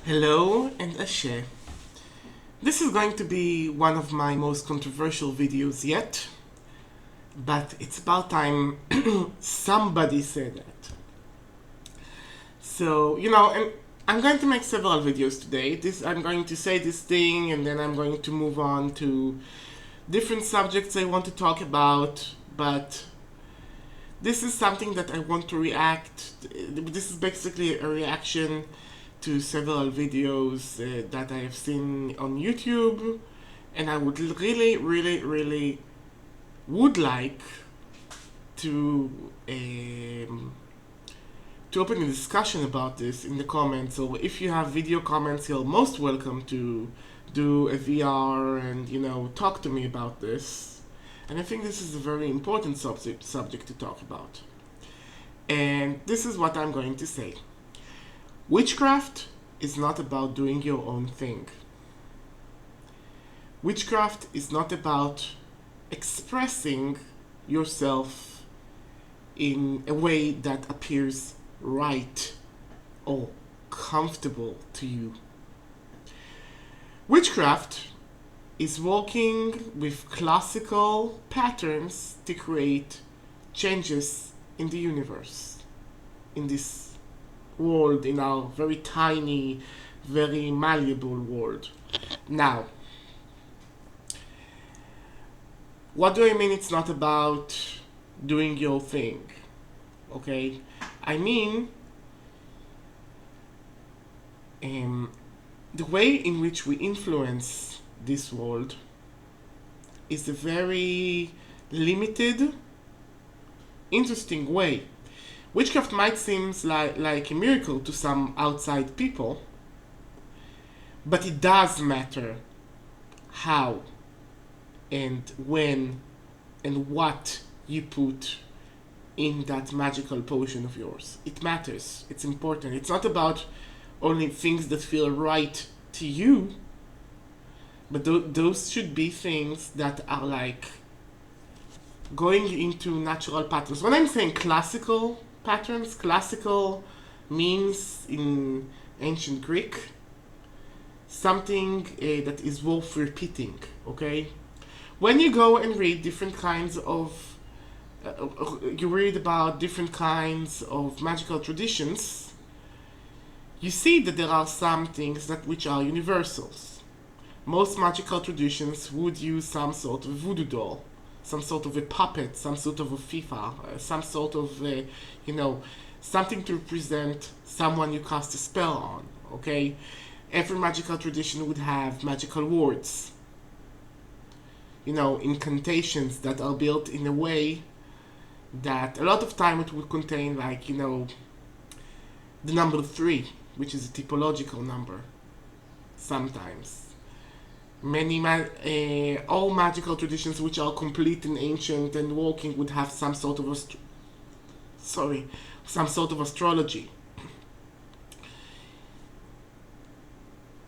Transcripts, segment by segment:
Hello and Ashe. This is going to be one of my most controversial videos yet, but it's about time somebody said that. So, and I'm going to make several videos today. I'm going to say this thing and then I'm going to move on to different subjects I want to talk about, but this is something that I want to react. This is basically a reaction to several videos that I have seen on YouTube, and I would really would like to open a discussion about this in the comments. So if you have video comments, you're most welcome to do a VR and talk to me about this. And I think this is a very important subject to talk about. And this is what I'm going to say. Witchcraft is not about doing your own thing. Witchcraft is not about expressing yourself in a way that appears right or comfortable to you. Witchcraft is working with classical patterns to create changes in the universe, in this world, in our very tiny, very malleable world. Now, what do I mean it's not about doing your thing? Okay? I mean, the way in which we influence this world is a very limited, interesting way. Witchcraft might seem like a miracle to some outside people, but it does matter how and when and what you put in that magical potion of yours. It matters. It's important. It's not about only things that feel right to you, but those should be things that are like going into natural patterns. When I'm saying classical patterns, classical means in ancient Greek something that is worth repeating, okay? When you go and read different kinds of you read about different kinds of magical traditions, you see that there are some things which are universals. Most magical traditions would use some sort of voodoo doll, some sort of a puppet, some sort of a FIFA, some sort of something to represent someone you cast a spell on, okay? Every magical tradition would have magical words, incantations that are built in a way that a lot of time it would contain the number 3, which is a typological number, sometimes. All magical traditions which are complete and ancient and working would have some sort of astrology.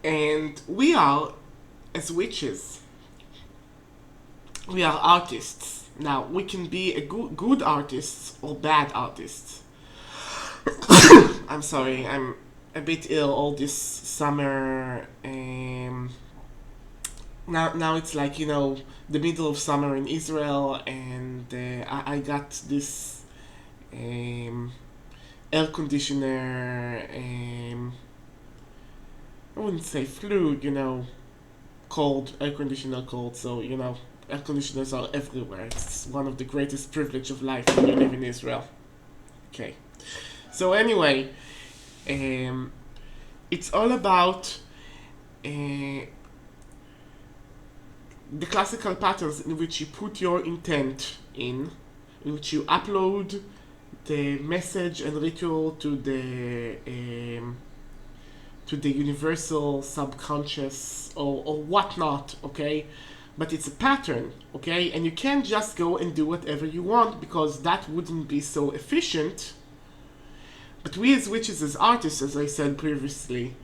And we are, as witches, we are artists. Now, we can be a good artists or bad artists. I'm sorry, I'm a bit ill all this summer. Now it's like the middle of summer in Israel, and I got this air conditioner. I wouldn't say flu, cold, air conditioner cold. So air conditioners are everywhere. It's one of the greatest privilege of life when you live in Israel. Okay, so anyway, it's all about the classical patterns in which you put your intent in which you upload the message and ritual to the universal subconscious or whatnot, okay? But it's a pattern, okay? And you can't just go and do whatever you want because that wouldn't be so efficient. But we as witches, as artists, as I said previously,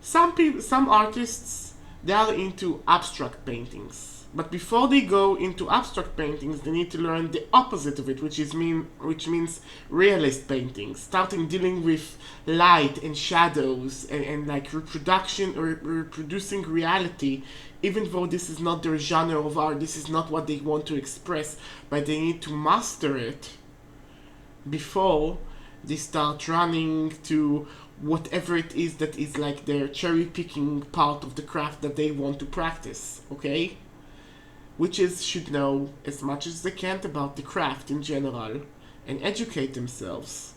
some artists, they are into abstract paintings. But before they go into abstract paintings, they need to learn the opposite of it, which means realist paintings, starting dealing with light and shadows and like reproduction or reproducing reality, even though this is not their genre of art, this is not what they want to express, but they need to master it before they start running to whatever it is that is like their cherry picking part of the craft that they want to practice, okay? Witches should know as much as they can about the craft in general and educate themselves.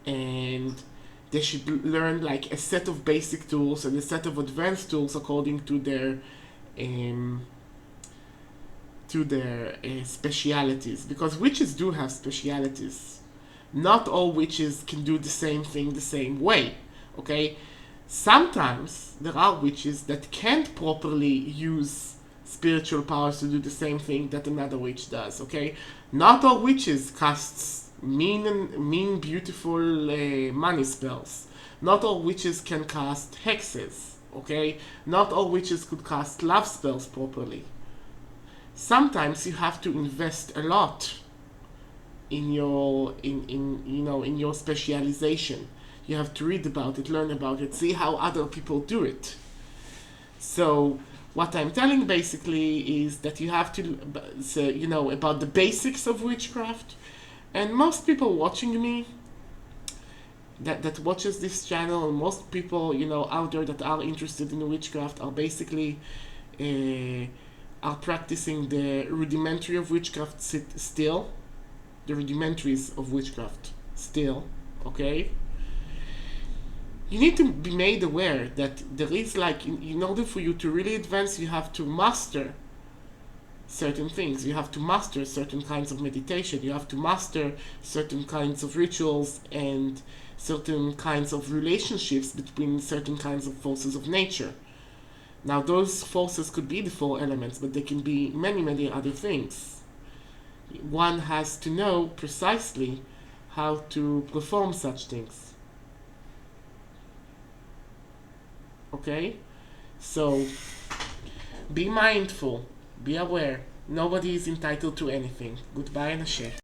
And they should learn like a set of basic tools and a set of advanced tools according to their specialities. Because witches do have specialities. Not all witches can do the same thing the same way, okay? Sometimes there are witches that can't properly use spiritual powers to do the same thing that another witch does, okay? Not all witches cast mean beautiful money spells. Not all witches can cast hexes, okay? Not all witches could cast love spells properly. Sometimes you have to invest a lot in your in your specialization. You have to read about it, learn about it, see how other people do it. So what I'm telling basically is that you have to about the basics of witchcraft. And most people watching me that watches this channel, most people out there that are interested in witchcraft are basically are practicing the rudimentary of witchcraft still, the rudimentaries of witchcraft still, okay? You need to be made aware that there is like, in order for you to really advance, you have to master certain things. You have to master certain kinds of meditation. You have to master certain kinds of rituals and certain kinds of relationships between certain kinds of forces of nature. Now, those forces could be the four elements, but they can be many, many other things. One has to know precisely how to perform such things. Okay? So, be mindful, be aware. Nobody is entitled to anything. Goodbye and Ashe.